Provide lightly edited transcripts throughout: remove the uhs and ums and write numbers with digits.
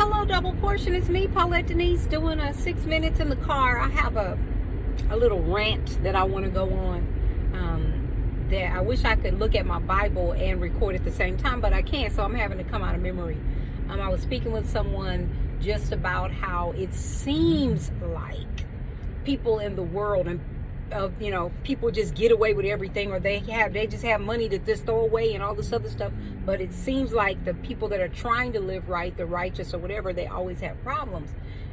Hello, Double Portion. It's me, Paulette Denise, doing a 6 minutes in the car. I have a little rant that I want to go on. That I wish I could look at my Bible and record at the same time, but I can't, so I'm having to come out of memory. I was speaking with someone just about how it seems like people in the world and people just get away with everything, or they just have money to just throw away and all this other stuff. But it seems like the people that are trying to live right, the righteous or whatever, they always have problems.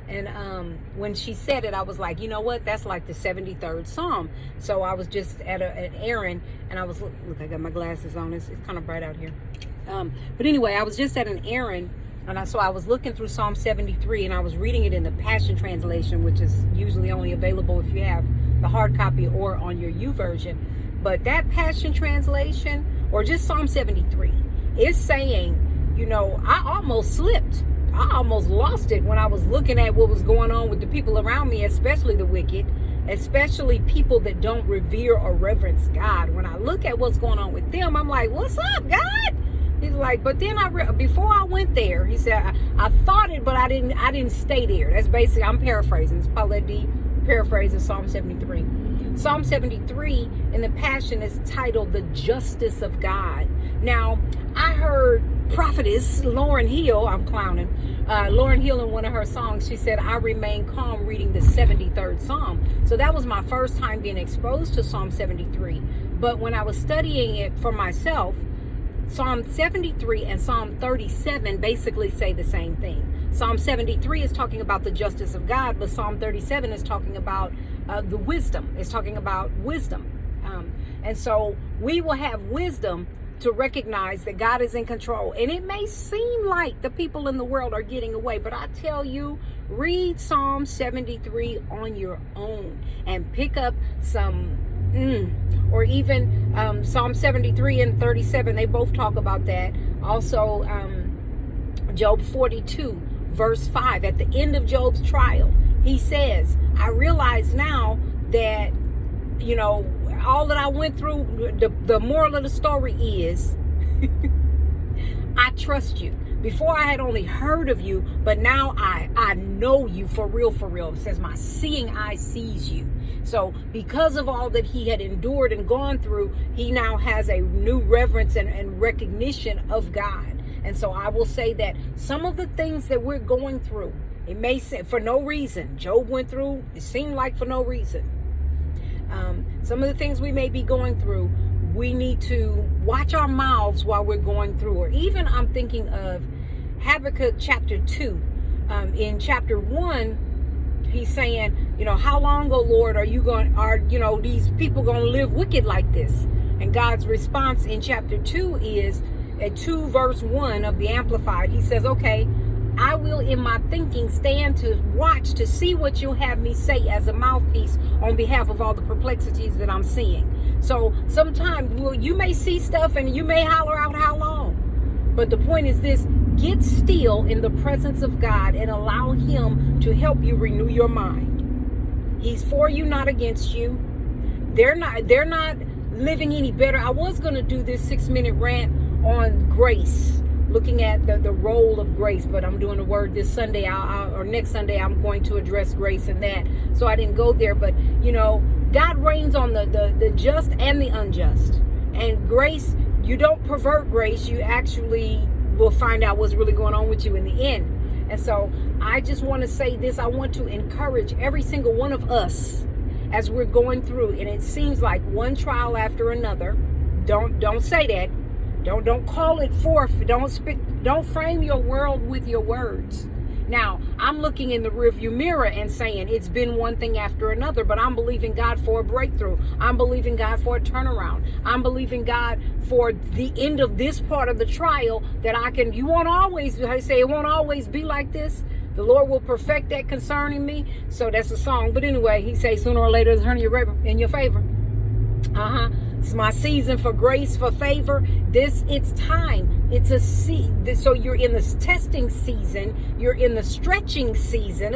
And when she said it, I was like, you know what? That's like the 73rd Psalm. So I was just at an errand, and I was look. I got my glasses on. It's kind of bright out here. But anyway, I was just at an errand. And so I was looking through Psalm 73, and I was reading it in the Passion Translation, which is usually only available if you have the hard copy or on your YouVersion. But that Passion Translation, or just Psalm 73, is saying, I almost slipped. I almost lost it when I was looking at what was going on with the people around me, especially the wicked, especially people that don't revere or reverence God. When I look at what's going on with them, I'm like, what's up, God? He's like, but then before I went there, he said, I thought it, but I didn't stay there. That's basically, I'm paraphrasing. It's Paulette D. paraphrasing Psalm 73. Psalm 73 in the Passion is titled The Justice of God. Now, I heard prophetess Lauryn Hill, I'm clowning, Lauryn Hill in one of her songs, she said, I remain calm reading the 73rd Psalm. So that was my first time being exposed to Psalm 73. But when I was studying it for myself, Psalm 73 and Psalm 37 basically say the same thing. Psalm 73 is talking about the justice of God, but Psalm 37 is talking about the wisdom. It's talking about wisdom. And so we will have wisdom to recognize that God is in control. And it may seem like the people in the world are getting away, but I tell you, read Psalm 73 on your own and pick up some or even Psalm 73 and 37, they both talk about that. Also, Job 42, verse 5, at the end of Job's trial, he says, I realize now that, all that I went through, the moral of the story is, I trust you. Before I had only heard of you, but now I know you for real, for real. It says my seeing eye sees you. So because of all that he had endured and gone through, he now has a new reverence and recognition of God. And so I will say that some of the things that we're going through, it may seem for no reason. Job went through, it seemed like for no reason. Some of the things we may be going through, we need to watch our mouths while we're going through. Or even I'm thinking of Habakkuk chapter 2. In chapter 1, he's saying, how long, O Lord, are these people going to live wicked like this? And God's response in chapter 2 is at 2 verse 1 of the Amplified. He says, okay, I will in my thinking stand to watch to see what you'll have me say as a mouthpiece on behalf of all the perplexities that I'm seeing. So sometimes you may see stuff and you may holler out how long. But the point is this, get still in the presence of God and allow him to help you renew your mind. He's for you, not against you. They're not living any better. I was going to do this 6-minute rant on grace, looking at the role of grace, but I'm doing a word this Sunday, or next Sunday, I'm going to address grace and that. So I didn't go there, but God reigns on the just and the unjust. And grace, you don't pervert grace, you actually will find out what's really going on with you in the end. And so I just want to say this, I want to encourage every single one of us as we're going through, and it seems like one trial after another. Don't say that. Don't call it forth. Don't frame your world with your words. Now, I'm looking in the rearview mirror and saying it's been one thing after another, but I'm believing God for a breakthrough. I'm believing God for a turnaround. I'm believing God for the end of this part of the trial that it won't always be like this. The Lord will perfect that concerning me. So that's a song. But anyway, he says sooner or later it'll turn in your favor. It's my season for grace, for favor. It's time. It's a so you're in this testing season. You're in the stretching season.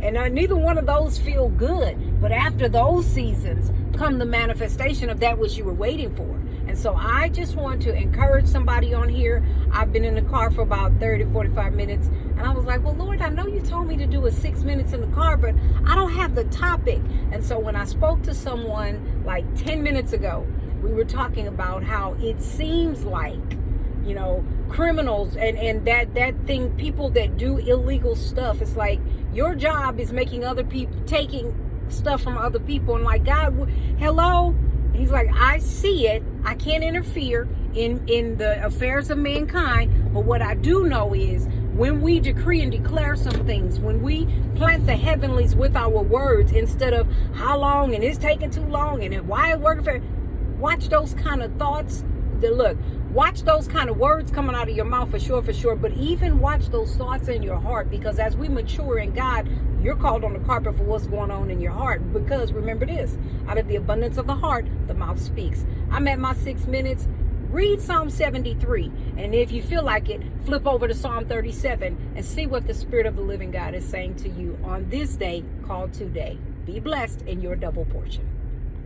And neither one of those feel good. But after those seasons come the manifestation of that which you were waiting for. And And so I just want to encourage somebody on here. I've been in the car for about 30, 45 minutes. And I was like, well, Lord, I know you told me to do a 6 minutes in the car, but I don't have the topic. And so when I spoke to someone like 10 minutes ago, we were talking about how it seems like, criminals and that thing, people that do illegal stuff. It's like your job is making other people, taking stuff from other people. And like, God, hello? He's like, I see it. I can't interfere in the affairs of mankind. But what I do know is when we decree and declare some things, when we plant the heavenlies with our words instead of how long and it's taking too long and why it working for, watch those kind of thoughts. Watch those kind of words coming out of your mouth for sure. But even watch those thoughts in your heart, because as we mature in God, you're called on the carpet for what's going on in your heart. Because remember this, out of the abundance of the heart, the mouth speaks. I'm at my 6 minutes. Read Psalm 73. And if you feel like it, flip over to Psalm 37 and see what the Spirit of the living God is saying to you on this day called today. Be blessed in your double portion.